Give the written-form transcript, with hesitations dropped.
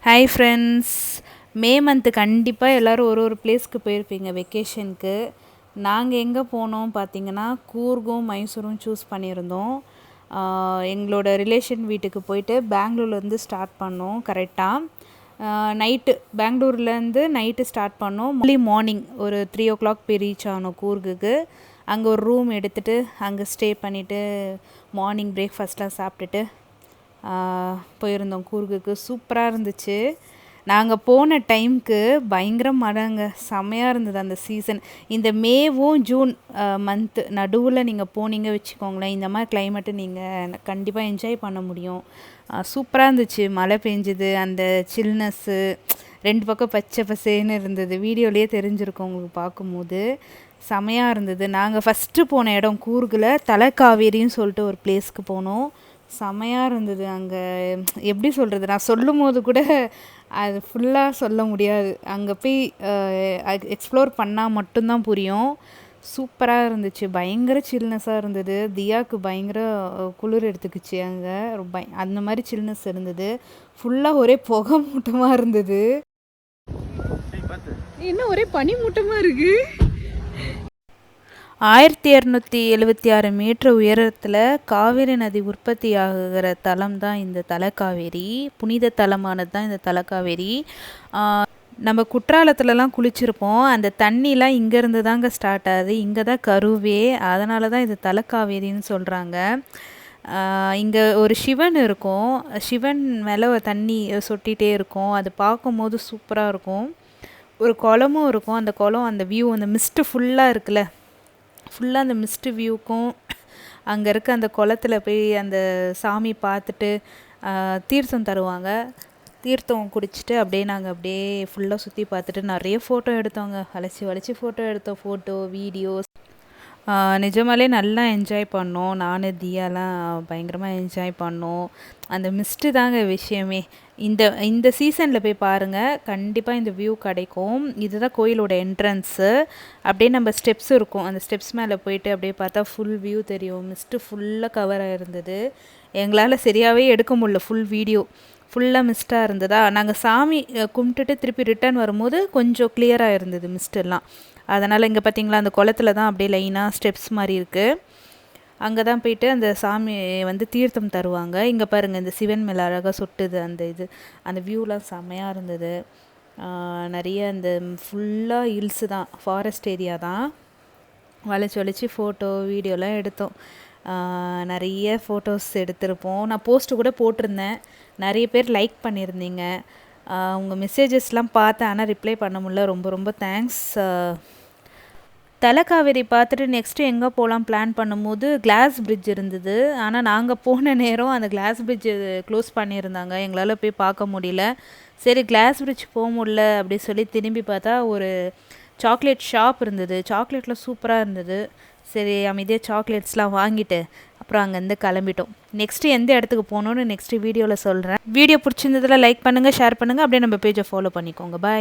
Hi friends. May month கண்டிப்பாக எல்லோரும் ஒரு பிளேஸ்க்கு போயிருப்பீங்க வெக்கேஷனுக்கு. நாங்கள் எங்கே போனோம் பார்த்தீங்கன்னா, கூர்கும் மைசூரும் சூஸ் பண்ணியிருந்தோம். எங்களோட ரிலேஷன் வீட்டுக்கு போயிட்டு பெங்களூர்லேருந்து ஸ்டார்ட் பண்ணோம். கரெக்டாக நைட்டு பெங்களூர்லேருந்து நைட்டு ஸ்டார்ட் பண்ணோம். மார்னிங் ஒரு 3 o'clock போய் ரீச் ஆனோம் கூர்குக்கு. அங்கே ஒரு ரூம் எடுத்துகிட்டு அங்கே ஸ்டே பண்ணிவிட்டு மார்னிங் பிரேக்ஃபாஸ்ட்லாம் சாப்பிட்டுட்டு போயிருந்தோம் கூர்குக்கு. சூப்பராக இருந்துச்சு. நாங்கள் போன டைமுக்கு பயங்கர மழைங்க, செம்மையாக இருந்தது அந்த சீசன். இந்த மேவும் ஜூன் மந்த்து நடுவில் நீங்கள் போனீங்க வச்சுக்கோங்களேன், இந்த மாதிரி கிளைமேட்டு நீங்கள் கண்டிப்பாக என்ஜாய் பண்ண முடியும். சூப்பராக இருந்துச்சு. மழை பெஞ்சுது, அந்த சில்னஸ்ஸு, 2 பக்கம் பச்சை பசேன்னு இருந்தது. வீடியோலேயே தெரிஞ்சிருக்கோம் உங்களுக்கு பார்க்கும்போது. செமையாக இருந்தது. நாங்கள் ஃபஸ்ட்டு போன இடம் கூர்கில் தலைக்காவேரின்னு சொல்லிட்டு ஒரு பிளேஸ்க்கு போனோம். செமையாக இருந்தது. அங்கே எப்படி சொல்கிறது, நான் சொல்லும் போது கூட அது ஃபுல்லாக சொல்ல முடியாது. அங்கே போய் எக்ஸ்ப்ளோர் பண்ணால் மட்டும்தான் புரியும். சூப்பராக இருந்துச்சு. பயங்கர சில்னஸாக இருந்தது. தியாவுக்கு பயங்கர குளிர் எடுத்துக்கிச்சு. அங்கே ரொம்ப அந்த மாதிரி சில்னஸ் இருந்தது. ஃபுல்லாக ஒரே புகை மூட்டமாக இருந்தது. இன்னும் ஒரே பனி மூட்டமாக இருக்குது. 1276 மீட்டர் உயரத்தில் காவேரி நதி உற்பத்தி ஆகிற தலம் தான் இந்த தலைக்காவேரி. புனித தலமானது தான் இந்த தலைக்காவேரி. நம்ம குற்றாலத்துலலாம் குளிச்சிருப்போம். அந்த தண்ணிலாம் இங்கேருந்து தாங்க ஸ்டார்ட் ஆகுது. இங்கே தான் கருவே. அதனால தான் இது தலைக்காவேரின்னு சொல்கிறாங்க. இங்கே ஒரு சிவன் இருக்கும். சிவன் மேலே தண்ணி சொட்டிகிட்டே இருக்கும். அது பார்க்கும்போது சூப்பராக இருக்கும். ஒரு குளமும் இருக்கும். அந்த குளம், அந்த வியூ, அந்த மிஸ்ட்டு ஃபுல்லாக இருக்குல்ல, ஃபுல்லாக அந்த மிஸ்ட்டு வியூக்கும் அங்கே இருக்க அந்த குளத்துல போய் அந்த சாமி பார்த்துட்டு தீர்த்தம் தருவாங்க. தீர்த்தம் குடிச்சிட்டு அப்படியே நாங்கள் அப்படியே ஃபுல்லாக சுற்றி பார்த்துட்டு நிறைய ஃபோட்டோ எடுத்தோங்க. வளைச்சி ஃபோட்டோ எடுத்தோம். Photo, videos. நிஜமாலே நல்லா என்ஜாய் பண்ணோம். நான் தியாலாம் பயங்கரமாக என்ஜாய் பண்ணோம். அந்த மிஸ்ட்டு தாங்க விஷயமே. இந்த சீசனில் போய் பாருங்கள், கண்டிப்பாக இந்த வியூ கிடைக்கும். இதுதான் கோயிலோட என்ட்ரன்ஸு. அப்படியே நம்ம ஸ்டெப்ஸ் இருக்கும். அந்த ஸ்டெப்ஸ் மேலே போயிட்டு அப்படியே பார்த்தா ஃபுல் வியூ தெரியும். மிஸ்ட்டு ஃபுல்லாக கவர் ஆகிருந்தது. எங்களால் சரியாகவே எடுக்க முடியல ஃபுல் வீடியோ. ஃபுல்லாக மிஸ்ட்டாக இருந்ததா. நாங்கள் சாமி கும்பிட்டுட்டு திருப்பி ரிட்டர்ன் வரும்போது கொஞ்சம் கிளியராக இருந்தது மிஸ்டெல்லாம். அதனால் இங்கே பார்த்திங்களா, அந்த குளத்துல தான் அப்படியே லைனாக ஸ்டெப்ஸ் மாதிரி இருக்குது. அங்கே தான் போயிட்டு அந்த சாமி தீர்த்தம் தருவாங்க. இங்கே பாருங்கள், இந்த சிவன் மேலே அழகாக சொட்டுது அந்த வியூலாம் செம்மையாக இருந்தது. நிறைய அந்த ஃபுல்லாக ஹில்ஸு தான், ஃபாரஸ்ட் ஏரியா தான். வளைச்சி ஃபோட்டோ, வீடியோலாம் எடுத்தோம். நிறைய ஃபோட்டோஸ் எடுத்திருப்போம். நான் போஸ்ட்டு கூட போட்டிருந்தேன். நிறைய பேர் லைக் பண்ணியிருந்தீங்க. உங்கள் மெசேஜஸ்லாம் பார்த்தேன், ஆனால் ரிப்ளை பண்ண முடியல. ரொம்ப ரொம்ப தேங்க்ஸ். தலைக்காவேரி பார்த்துட்டு நெக்ஸ்ட்டு எங்கே போகலாம் பிளான் பண்ணும்போது கிளாஸ் பிரிட்ஜ் இருந்தது. ஆனால் நாங்கள் போன நேரம் அந்த கிளாஸ் பிரிட்ஜு க்ளோஸ் பண்ணியிருந்தாங்க. எங்களால் போய் பார்க்க முடியல. சரி, கிளாஸ் பிரிட்ஜ் போக முடியல அப்படி சொல்லி திரும்பி பார்த்தா ஒரு சாக்லேட் ஷாப் இருந்தது. சாக்லேட்லாம் சூப்பராக இருந்தது. சரி, அமைதியாக சாக்லேட்ஸ்லாம் வாங்கிட்டு அப்புறம் அங்கேருந்து கிளம்பிட்டோம். நெக்ஸ்ட்டு எந்த இடத்துக்கு போகணுன்னு நெக்ஸ்ட்டு வீடியோவில் சொல்கிறேன். வீடியோ பிடிச்சிருந்ததில் லைக் பண்ணுங்கள், ஷேர் பண்ணுங்கள். அப்படியே நம்ம பேஜை ஃபாலோ பண்ணிக்கோங்க. பாய்.